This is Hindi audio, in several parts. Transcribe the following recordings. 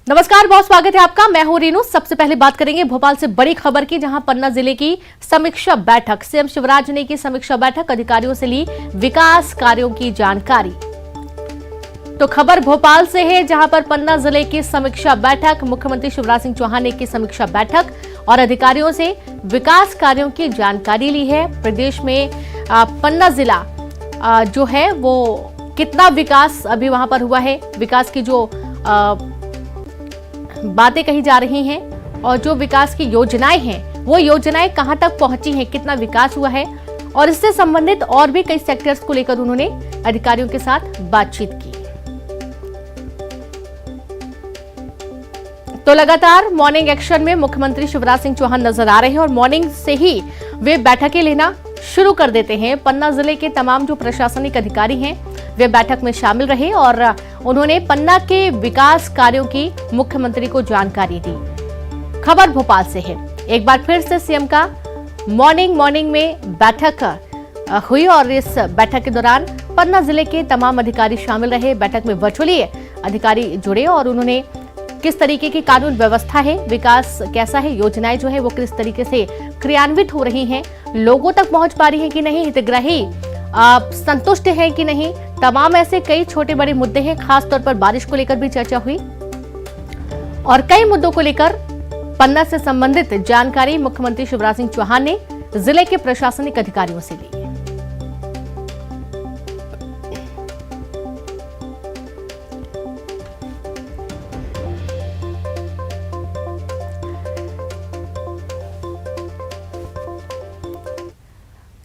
नमस्कार, बहुत स्वागत है आपका। मैं हूं रीनू। सबसे पहले बात करेंगे भोपाल से बड़ी खबर की, जहां पन्ना जिले की समीक्षा बैठक। सीएम शिवराज ने की समीक्षा बैठक, अधिकारियों से ली विकास कार्यों की जानकारी। तो खबर भोपाल से है, जहां पर पन्ना जिले की समीक्षा बैठक, मुख्यमंत्री शिवराज सिंह चौहान ने की समीक्षा बैठक और अधिकारियों से विकास कार्यों की जानकारी ली है। प्रदेश में पन्ना जिला जो है वो कितना विकास अभी वहां पर हुआ है, विकास की जो बातें कही जा रही हैं और जो विकास की योजनाएं हैं वो योजनाएं कहां तक पहुंची हैं, कितना विकास हुआ है, और इससे संबंधित और भी कई सेक्टर्स को लेकर उन्होंने अधिकारियों के साथ बातचीत की। तो लगातार मॉर्निंग एक्शन में मुख्यमंत्री शिवराज सिंह चौहान नजर आ रहे हैं और मॉर्निंग से ही वे बैठकें लेना शुरू कर देते हैं। पन्ना जिले के तमाम जो प्रशासनिक अधिकारी हैं वे बैठक में शामिल रहे और उन्होंने पन्ना के विकास कार्यों की मुख्यमंत्री को जानकारी दी। खबर भोपाल से है, एक बार फिर से सीएम का मॉर्निंग में बैठक हुई और इस बैठक के दौरान पन्ना जिले के तमाम अधिकारी शामिल रहे। बैठक में वर्चुअली अधिकारी जुड़े और उन्होंने किस तरीके की कानून व्यवस्था है, विकास कैसा है, योजनाएं जो है वो किस तरीके से क्रियान्वित हो रही हैं, लोगों तक पहुंच पा रही हैं कि नहीं, हितग्राही संतुष्ट है कि नहीं, तमाम ऐसे कई छोटे बड़े मुद्दे हैं। खास तौर पर बारिश को लेकर भी चर्चा हुई और कई मुद्दों को लेकर पन्ना से संबंधित जानकारी मुख्यमंत्री शिवराज सिंह चौहान ने जिले के प्रशासनिक अधिकारियों से ली।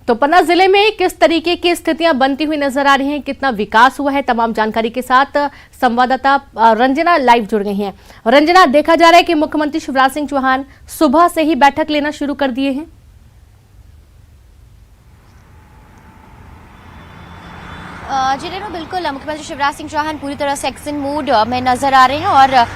तो पन्ना जिले में किस तरीके की स्थितियां बनती हुई नजर आ रही हैं, कितना विकास हुआ है, तमाम जानकारी के साथ संवाददाता रंजना लाइव जुड़ गई हैं। रंजना, देखा जा रहा है कि मुख्यमंत्री शिवराज सिंह चौहान सुबह से ही बैठक लेना शुरू कर दिए हैं। जी रेनू, बिल्कुल मुख्यमंत्री शिवराज सिंह चौहान पूरी तरह से एक्शन मूड में नजर आ रहे हैं और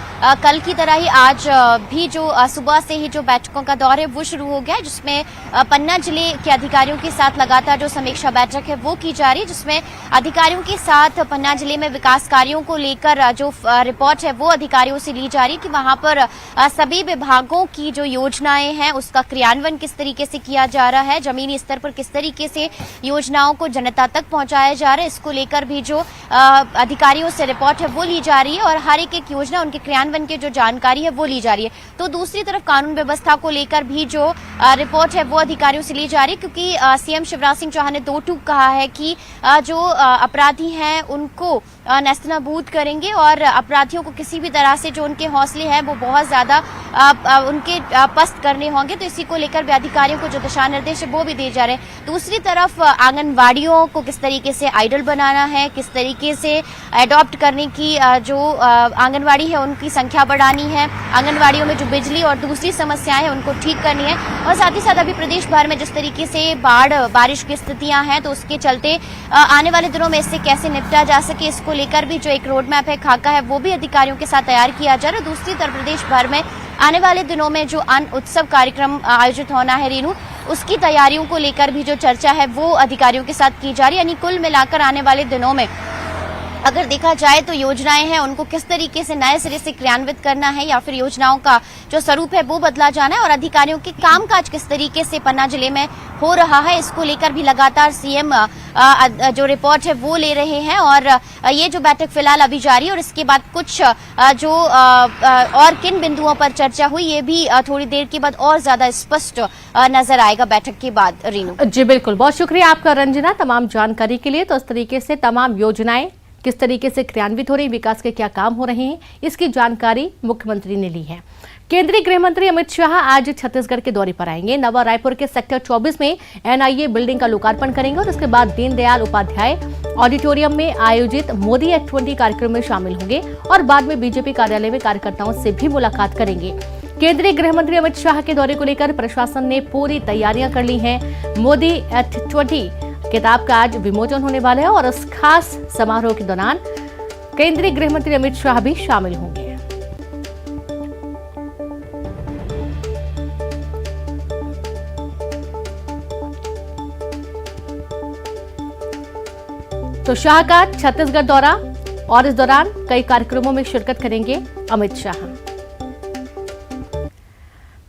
कल की तरह ही आज भी जो सुबह से ही जो बैठकों का दौर है वो शुरू हो गया है, जिसमें पन्ना जिले के अधिकारियों के साथ लगातार जो समीक्षा बैठक है वो की जा रही है, जिसमें अधिकारियों के साथ पन्ना जिले में विकास कार्यों को लेकर जो रिपोर्ट है वो अधिकारियों से ली जा रही है कि वहां पर सभी विभागों की जो योजनाएं हैं उसका क्रियान्वयन किस तरीके से किया जा रहा है, जमीनी स्तर पर किस तरीके से योजनाओं को जनता तक पहुंचाया जा रहा है, इसको लेकर भी जो अधिकारियों से रिपोर्ट है वो ली जा रही है और हर एक योजना उनके क्रियान्वयन की जो जानकारी है वो ली जा रही है। तो दूसरी तरफ कानून व्यवस्था को लेकर भी जो रिपोर्ट है वो अधिकारियों से ली जा रही है, क्योंकि सीएम शिवराज सिंह चौहान ने दो टूक कहा है कि जो अपराधी हैं उनको नेस्तनाबूद करेंगे और अपराधियों को किसी भी तरह से जो उनके हौसले हैं वो बहुत ज्यादा उनके पस्त करने होंगे। तो इसी को लेकर भी अधिकारियों को जो दिशा निर्देश है वो भी दिए जा रहे हैं। दूसरी तरफ आंगनवाड़ियों को किस तरीके से आइडल बनाना है, किस तरीके से अडॉप्ट करने की जो आंगनवाड़ी है उनकी संख्या बढ़ानी है, आंगनवाड़ियों में जो बिजली और दूसरी समस्याएं हैं उनको ठीक करनी है, और साथ ही साथ अभी प्रदेश भर में जिस तरीके से बारिश की स्थितियां हैं तो उसके चलते आने वाले दिनों में इससे कैसे निपटा जा सके, इसको लेकर भी जो एक रोड मैप है, खाका है, वो भी अधिकारियों के साथ तैयार किया जा रहा है। दूसरी तरफ प्रदेश भर में आने वाले दिनों में जो अन्न उत्सव कार्यक्रम आयोजित होना है रीनू, उसकी तैयारियों को लेकर भी जो चर्चा है वो अधिकारियों के साथ की जा रही है। यानी कुल मिलाकर आने वाले दिनों में अगर देखा जाए तो योजनाएं हैं उनको किस तरीके से नए सिरे से क्रियान्वित करना है या फिर योजनाओं का जो स्वरूप है वो बदला जाना है, और अधिकारियों के कामकाज किस तरीके से पन्ना जिले में हो रहा है, इसको लेकर भी लगातार सीएम जो रिपोर्ट है वो ले रहे हैं। और ये जो बैठक फिलहाल अभी जारी है और इसके बाद कुछ जो और किन बिंदुओं पर चर्चा हुई ये भी थोड़ी देर के बाद और ज्यादा स्पष्ट नजर आएगा बैठक के बाद। रीनू जी बिल्कुल, बहुत शुक्रिया आपका रंजना तमाम जानकारी के लिए। तो इस तरीके से तमाम योजनाएं किस तरीके से क्रियान्वित हो रही, विकास के क्या काम हो रहे हैं, इसकी जानकारी मुख्यमंत्री ने ली है। केंद्रीय गृह मंत्री अमित शाह आज छत्तीसगढ़ के दौरे पर आएंगे। नवा रायपुर के सेक्टर 24 में एनआईए बिल्डिंग का लोकार्पण करेंगे और उसके बाद दीनदयाल उपाध्याय ऑडिटोरियम में आयोजित मोदी एट 20 कार्यक्रम में शामिल होंगे और बाद में बीजेपी कार्यालय में कार्यकर्ताओं से भी मुलाकात करेंगे। केंद्रीय गृह मंत्री अमित शाह के दौरे को लेकर प्रशासन ने पूरी तैयारियां कर ली हैं। मोदी एट 20 किताब का आज विमोचन होने वाला है और इस खास समारोह के दौरान केंद्रीय गृह मंत्री अमित शाह भी शामिल होंगे। तो शाह का छत्तीसगढ़ दौरा और इस दौरान कई कार्यक्रमों में शिरकत करेंगे अमित शाह।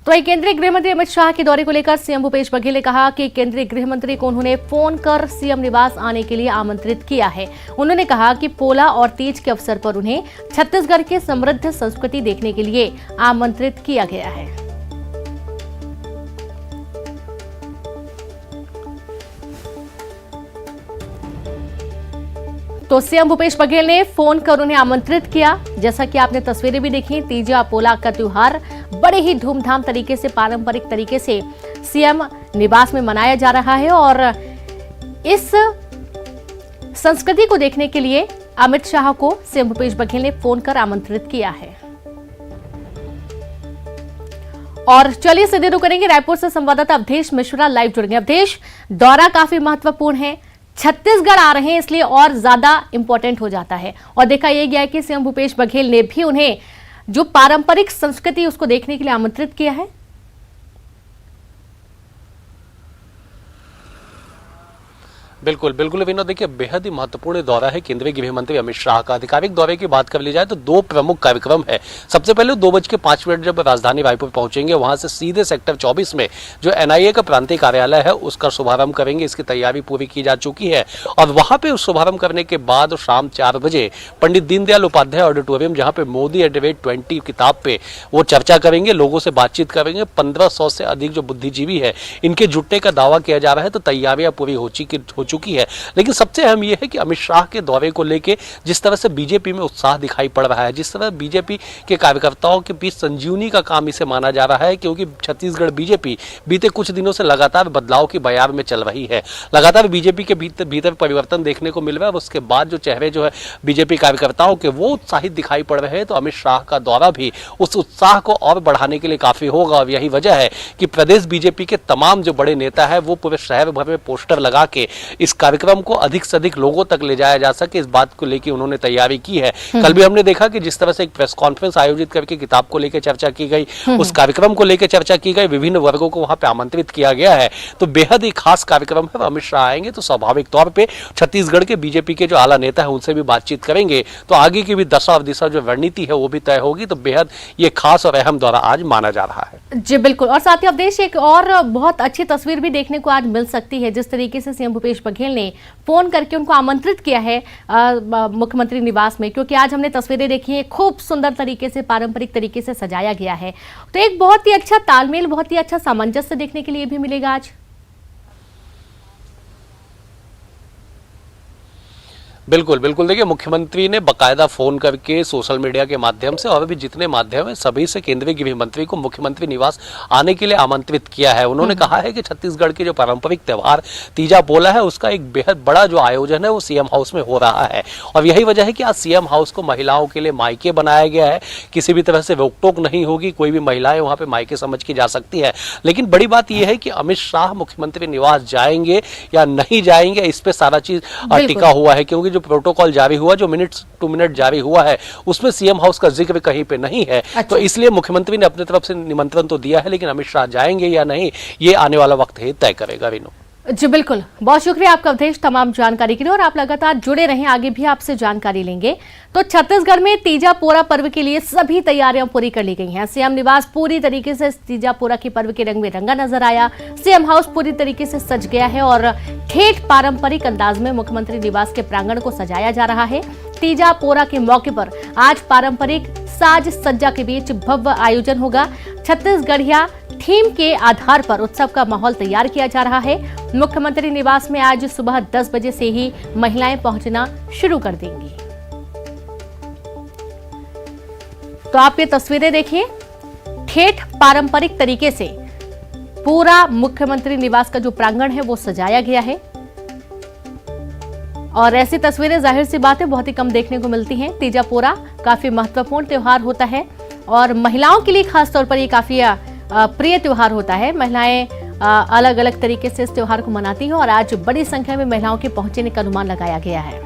तो एक केंद्रीय गृह मंत्री अमित शाह के दौरे को लेकर सीएम भूपेश बघेल ने कहा कि केंद्रीय गृह मंत्री को उन्होंने फोन कर सीएम निवास आने के लिए आमंत्रित किया है। उन्होंने कहा कि पोला और तीज के अवसर पर उन्हें छत्तीसगढ़ की समृद्ध संस्कृति देखने के लिए आमंत्रित किया गया है। तो सीएम भूपेश बघेल ने फोन कर उन्हें आमंत्रित किया। जैसा कि आपने तस्वीरें भी देखी, तीजा पोला का त्योहार बड़े ही धूमधाम तरीके से, पारंपरिक तरीके से सीएम निवास में मनाया जा रहा है और इस संस्कृति को देखने के लिए अमित शाह को सीएम भूपेश बघेल ने फोन कर आमंत्रित किया है। और चलिए सीधे रुक करेंगे, रायपुर से संवाददाता अवधेश मिश्रा लाइव जुड़ेंगे। अवधेश, दौरा काफी महत्वपूर्ण है, छत्तीसगढ़ आ रहे हैं इसलिए और ज्यादा इंपॉर्टेंट हो जाता है और देखा यह गया है कि सीएम भूपेश बघेल ने भी उन्हें जो पारंपरिक संस्कृति उसको देखने के लिए आमंत्रित किया है। बिल्कुल बिल्कुल विनोद, देखिए बेहद ही महत्वपूर्ण दौरा है केंद्रीय गृह मंत्री अमित शाह का। आधिकारिक दौरे की बात कर ली जाए तो दो प्रमुख कार्यक्रम है। सबसे पहले 2:05 जब राजधानी रायपुर पहुंचेंगे, वहां से सीधे सेक्टर 24 में जो एनआईए का प्रांतीय कार्यालय है उसका शुभारंभ करेंगे। इसकी तैयारी पूरी की जा चुकी है और वहां पे उस शुभारंभ करने के बाद शाम 4 बजे पंडित दीनदयाल उपाध्याय ऑडिटोरियम, जहां पे मोदी @20 किताब पे वो चर्चा करेंगे, लोगों से बातचीत करेंगे। 1500 से अधिक जो बुद्धिजीवी है इनके जुटने का दावा किया जा रहा है, तो तैयारियां पूरी हो चुकी है। लेकिन सबसे अहम यह है कि अमित शाह के दौरे को लेकर जिस तरह से बीजेपी में उत्साह दिखाई पड़ रहा है, जिस तरह बीजेपी के कार्यकर्ताओं के बीच संजीवनी का काम इसे माना जा रहा है, क्योंकि छत्तीसगढ़ बीजेपी बीते कुछ दिनों से लगातार बदलाव की बयार में चल रही है। लगातार बीजेपी के भीतर परिवर्तन देखने को मिल रहा है और उसके बाद जो चेहरे जो है बीजेपी कार्यकर्ताओं के वो उत्साहित दिखाई पड़ रहे हैं। तो अमित शाह का दौरा भी उस उत्साह को और बढ़ाने के लिए काफी होगा और यही वजह है कि प्रदेश बीजेपी के तमाम जो बड़े नेता है वो पूरे शहर भर में पोस्टर लगा के इस कार्यक्रम को अधिक से अधिक लोगों तक ले जाया जा सके, इस बात को लेकर उन्होंने तैयारी की है। कल भी हमने देखा कि जिस तरह से एक प्रेस कॉन्फ्रेंस आयोजित करके किताब को लेकर चर्चा की गई, उस कार्यक्रम को लेकर चर्चा की गई, विभिन्न वर्गों को वहां पे आमंत्रित किया गया है। तो बेहद ही खास कार्यक्रम है। अमित शाह आएंगे तो स्वाभाविक तौर पर छत्तीसगढ़ के बीजेपी के जो आला नेता है उनसे भी बातचीत करेंगे, तो आगे की भी दशा और दिशा जो रणनीति है वो भी तय होगी। तो बेहद ये खास और अहम दौरा आज माना जा रहा है। जी बिल्कुल, और साथ ही अवधेश एक और बहुत अच्छी तस्वीर भी देखने को आज मिल सकती है, जिस तरीके से सीएम भूपेश बघेल ने फोन करके उनको आमंत्रित किया है मुख्यमंत्री निवास में, क्योंकि आज हमने तस्वीरें देखी हैं, खूब सुंदर तरीके से, पारंपरिक तरीके से सजाया गया है। तो एक बहुत ही अच्छा तालमेल, बहुत ही अच्छा सामंजस्य देखने के लिए भी मिलेगा आज। बिल्कुल बिल्कुल, देखिए मुख्यमंत्री ने बकायदा फोन करके सोशल मीडिया के माध्यम से और भी जितने माध्यम है सभी से केंद्रीय गृह मंत्री को मुख्यमंत्री निवास आने के लिए आमंत्रित किया है। उन्होंने कहा है कि छत्तीसगढ़ के जो पारंपरिक त्योहार तीजा पोला है उसका एक बेहद बड़ा जो आयोजन है वो सीएम हाउस में हो रहा है और यही वजह है कि आज सीएम हाउस को महिलाओं के लिए मायके बनाया गया है। किसी भी तरह से रोक टोक नहीं होगी, कोई भी महिलाएं वहां पे मायके समझ के जा सकती है। लेकिन बड़ी बात यह है कि अमित शाह मुख्यमंत्री निवास जाएंगे या नहीं जाएंगे, इस पे सारा चीज टिका हुआ है, क्योंकि जो प्रोटोकॉल जारी हुआ, जो मिनट टू मिनट जारी हुआ है, उसमें सीएम हाउस का जिक्र कहीं पे नहीं है। अच्छा। तो इसलिए मुख्यमंत्री ने अपनी तरफ से निमंत्रण तो दिया है, लेकिन अमित शाह जाएंगे या नहीं ये आने वाला वक्त ही तय करेगा। विनो जी बिल्कुल, बहुत शुक्रिया आपका अवधेश तमाम जानकारी के लिए और आप लगातार जुड़े रहें, आगे भी आपसे जानकारी लेंगे। तो छत्तीसगढ़ में तीजा पोरा पर्व के लिए सभी तैयारियां पूरी कर ली गई हैं। सीएम निवास पूरी तरीके से तीजा पोरा के पर्व के रंग में रंगा नजर आया। सीएम हाउस पूरी तरीके से सज गया है और ठेठ पारंपरिक अंदाज में मुख्यमंत्री निवास के प्रांगण को सजाया जा रहा है। तीजा पोरा के मौके पर आज पारंपरिक साज सज्जा के बीच भव्य आयोजन होगा। छत्तीसगढ़िया थीम के आधार पर उत्सव का माहौल तैयार किया जा रहा है। मुख्यमंत्री निवास में आज सुबह 10 बजे से ही महिलाएं पहुंचना शुरू कर देंगी। तो आप ये तस्वीरें देखिए, ठेठ पारंपरिक तरीके से पूरा मुख्यमंत्री निवास का जो प्रांगण है वो सजाया गया है और ऐसी तस्वीरें जाहिर सी बात है बहुत ही कम देखने को मिलती हैं। तीजा पोरा काफी महत्वपूर्ण त्योहार होता है और महिलाओं के लिए खासतौर पर ये काफी प्रिय त्योहार होता है। महिलाएं अलग अलग तरीके से इस त्योहार को मनाती हैं और आज बड़ी संख्या में महिलाओं के पहुंचने का अनुमान लगाया गया है।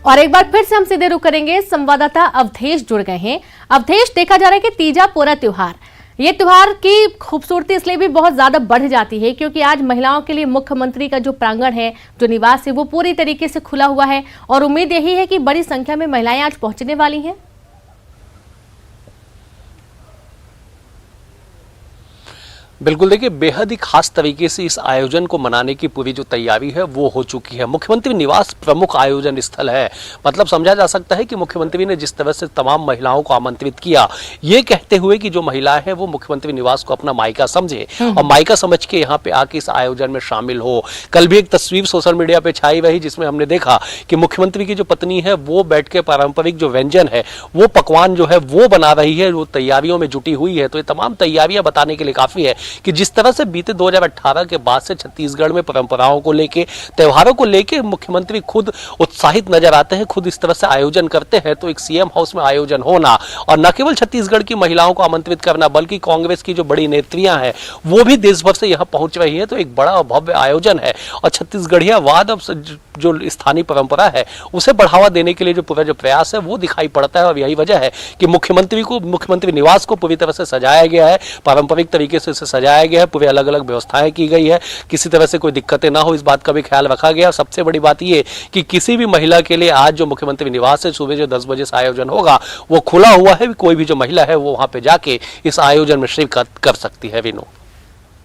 और एक बार फिर से हम सीधे रुख करेंगे, संवाददाता अवधेश जुड़ गए हैं। अवधेश, देखा जा रहा है कि तीजा पोरा त्योहार ये त्योहार की खूबसूरती इसलिए भी बहुत ज्यादा बढ़ जाती है क्योंकि आज महिलाओं के लिए मुख्यमंत्री का जो प्रांगण है, जो निवास है, वो पूरी तरीके से खुला हुआ है और उम्मीद यही है कि बड़ी संख्या में महिलाएं आज पहुंचने वाली हैं। बिल्कुल, देखिए बेहद ही खास तरीके से इस आयोजन को मनाने की पूरी जो तैयारी है वो हो चुकी है। मुख्यमंत्री निवास प्रमुख आयोजन स्थल है, मतलब समझा जा सकता है कि मुख्यमंत्री ने जिस तरह से तमाम महिलाओं को आमंत्रित किया, ये कहते हुए कि जो महिलाएं हैं वो मुख्यमंत्री निवास को अपना मायका समझे और मायका समझ के यहाँ पे आके इस आयोजन में शामिल हो। कल भी एक तस्वीर सोशल मीडिया पे छाई रही जिसमें हमने देखा कि मुख्यमंत्री की जो पत्नी है वो बैठ के पारंपरिक जो व्यंजन है, वो पकवान जो है वो बना रही है, वो तैयारियों में जुटी हुई है। तो ये तमाम तैयारियां बताने के लिए काफी है कि जिस तरह से बीते 2018 के बाद से छत्तीसगढ़ में परंपराओं को लेके, त्योहारों को लेके मुख्यमंत्री खुद उत्साहित नजर आते हैं, खुद इस तरह से आयोजन करते हैं। तो एक सीएम हाउस में आयोजन होना और न केवल छत्तीसगढ़ की महिलाओं को आमंत्रित करना बल्कि कांग्रेस की जो बड़ी नेत्रियां हैं वो भी देश भर से यहाँ पहुंच रही है, तो एक बड़ा भव्य आयोजन है। और छत्तीसगढ़िया वाद अब जो स्थानीय परंपरा है उसे बढ़ावा देने के लिए जो पूरा जो प्रयास है वो दिखाई पड़ता है। और यही वजह है कि मुख्यमंत्री निवास को पूरी तरह से सजाया गया है, पारंपरिक तरीके से इसे सजाया गया है, पूरे अलग अलग व्यवस्थाएं की गई है, किसी तरह से कोई दिक्कतें ना हो इस बात का भी ख्याल रखा गया। सबसे बड़ी बात ये कि किसी भी महिला के लिए आज जो मुख्यमंत्री निवास है सुबह जो 10 बजे से आयोजन होगा वो खुला हुआ है, कोई भी जो महिला है वो वहां पे जाके इस आयोजन में शिरकत कर सकती है। विनो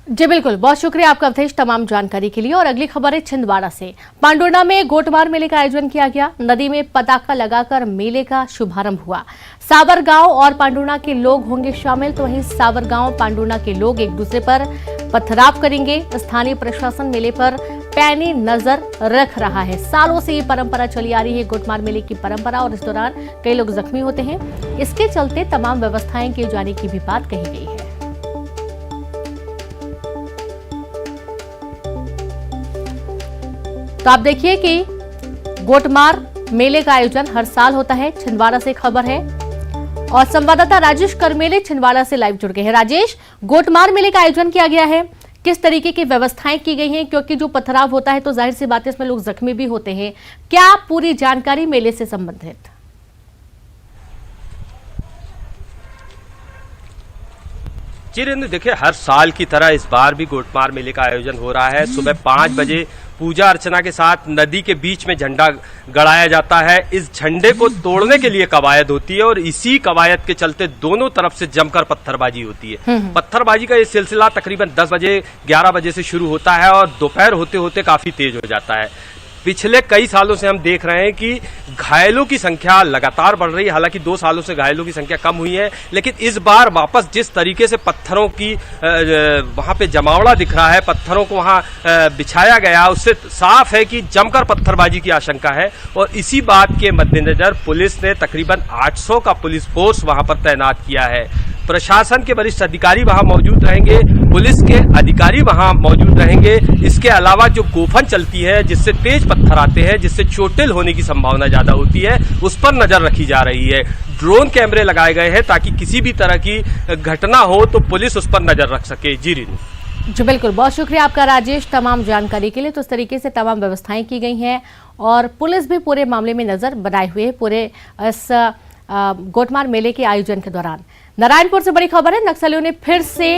जी बिल्कुल, बहुत शुक्रिया आपका अवधेश तमाम जानकारी के लिए। और अगली खबर है छिंदवाड़ा से। पांडुर्णा में गोटमार मेले का आयोजन किया गया। नदी में पताका लगाकर मेले का शुभारंभ हुआ। सावरगांव और पांडुर्णा के लोग होंगे शामिल, तो वहीं सावरगांव पांडुर्णा के लोग एक दूसरे पर पथराव करेंगे। स्थानीय प्रशासन मेले पर पैनी नजर रख रहा है। सालों से ये परंपरा चली आ रही है, गोटमार मेले की परंपरा, और इस दौरान कई लोग जख्मी होते हैं। इसके चलते तमाम व्यवस्थाएं किए जाने की भी बात कही गई है। तो आप देखिए कि गोटमार मेले का आयोजन हर साल होता है। छिंदवाड़ा से खबर है और संवाददाता राजेश करमेले छिंदवाड़ा से लाइव जुड़ गए हैं। राजेश, गोटमार मेले का आयोजन किया गया है, किस तरीके की व्यवस्थाएं की गई हैं? क्योंकि जो पथराव होता है तो जाहिर सी बात है इसमें लोग जख्मी भी होते हैं। क्या पूरी जानकारी मेले से संबंधित? जी रेंद्र, देखिए हर साल की तरह इस बार भी गोटमार मेले का आयोजन हो रहा है। सुबह 5 बजे पूजा अर्चना के साथ नदी के बीच में झंडा गड़ाया जाता है। इस झंडे को तोड़ने के लिए कवायद होती है और इसी कवायद के चलते दोनों तरफ से जमकर पत्थरबाजी होती है। पत्थरबाजी का ये सिलसिला तकरीबन 10 बजे 11 बजे से शुरू होता है और दोपहर होते होते काफी तेज हो जाता है। पिछले कई सालों से हम देख रहे हैं कि घायलों की संख्या लगातार बढ़ रही है। हालांकि 2 सालों से घायलों की संख्या कम हुई है, लेकिन इस बार वापस जिस तरीके से पत्थरों की वहां पे जमावड़ा दिख रहा है, पत्थरों को वहां बिछाया गया, उससे साफ है कि जमकर पत्थरबाजी की आशंका है। और इसी बात के मद्देनजर पुलिस ने तकरीबन 800 का पुलिस फोर्स वहां पर तैनात किया है। प्रशासन के वरिष्ठ अधिकारी वहां मौजूद रहेंगे, पुलिस के अधिकारी वहां मौजूद रहेंगे। इसके अलावा जो गोफन चलती है जिससे तेज पत्थर आते हैं, जिससे चोटिल होने की संभावना ज्यादा होती है, उस पर नजर रखी जा रही है। ड्रोन कैमरे लगाए गए हैं ताकि किसी भी तरह की घटना हो तो पुलिस उस पर नजर रख सके। जी रीनू। जी बिल्कुल, बहुत शुक्रिया आपका राजेश तमाम जानकारी के लिए। तो इस तरीके से तमाम व्यवस्थाएं की गई हैं और पुलिस भी पूरे मामले में नजर बनाए हुए है पूरे इस गोटमार मेले के आयोजन के दौरान। नारायणपुर से बड़ी खबर है, नक्सलियों ने फिर से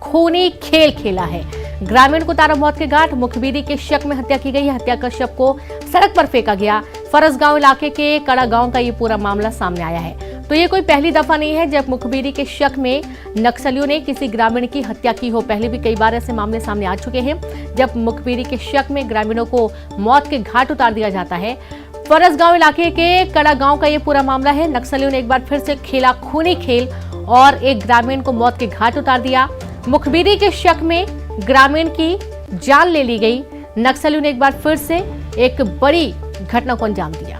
खूनी खेल खेला है। ग्रामीण को उतारा मौत के घाट, मुखबिरी के शक में हत्या की गई है। हत्या का शव को सड़क पर फेंका गया। फरसगांव इलाके के कड़ा गांव का ये पूरा मामला सामने आया है। तो ये कोई पहली दफा नहीं है जब मुखबिरी के शक में नक्सलियों ने किसी ग्रामीण की हत्या की हो। पहले भी कई बार ऐसे मामले सामने आ चुके हैं जब मुखबिरी के शक में ग्रामीणों को मौत के घाट उतार दिया जाता है। फरसगांव इलाके के कड़ा गांव का ये पूरा मामला है। नक्सलियों ने एक बार फिर से खेला खूनी खेल और एक ग्रामीण को मौत के घाट उतार दिया। मुखबिरी के शक में ग्रामीण की जान ले ली गई। नक्सलियों ने एक बार फिर से एक बड़ी घटना को अंजाम दिया।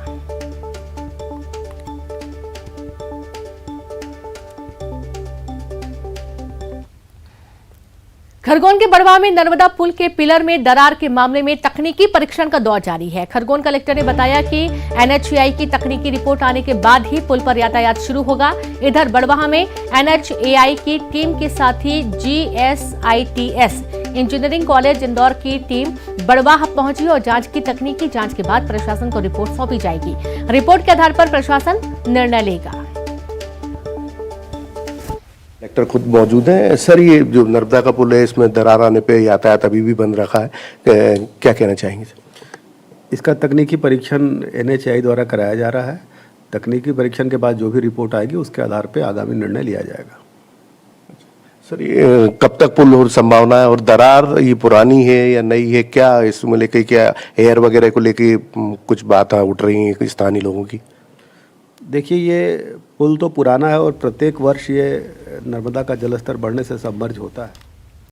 खरगोन के बड़वा में नर्मदा पुल के पिलर में दरार के मामले में तकनीकी परीक्षण का दौर जारी है। खरगोन कलेक्टर ने बताया कि NHAI की तकनीकी रिपोर्ट आने के बाद ही पुल पर यातायात शुरू होगा। इधर बड़वाह में NHAI की टीम के साथ ही GSITS इंजीनियरिंग कॉलेज इंदौर की टीम बड़वाह पहुंची और तकनीकी जांच के बाद प्रशासन को रिपोर्ट सौंपी जाएगी। रिपोर्ट के आधार पर प्रशासन निर्णय लेगा। कलेक्टर खुद मौजूद हैं। सर, ये जो नर्मदा का पुल है, इसमें दरार आने पे यातायात अभी भी बंद रखा है, क्या कहना चाहेंगे सर? इसका तकनीकी परीक्षण NHAI द्वारा कराया जा रहा है। तकनीकी परीक्षण के बाद जो भी रिपोर्ट आएगी उसके आधार पर आगामी निर्णय लिया जाएगा। सर, ये कब तक पुल हो संभावना है, और दरार ये पुरानी है या नई है, क्या इसमें लेके, क्या एयर वगैरह को लेके कुछ बात उठ रही है स्थानीय लोगों की? देखिए, ये पुल तो पुराना है और प्रत्येक वर्ष ये नर्मदा का जलस्तर बढ़ने से सबमर्ज होता है।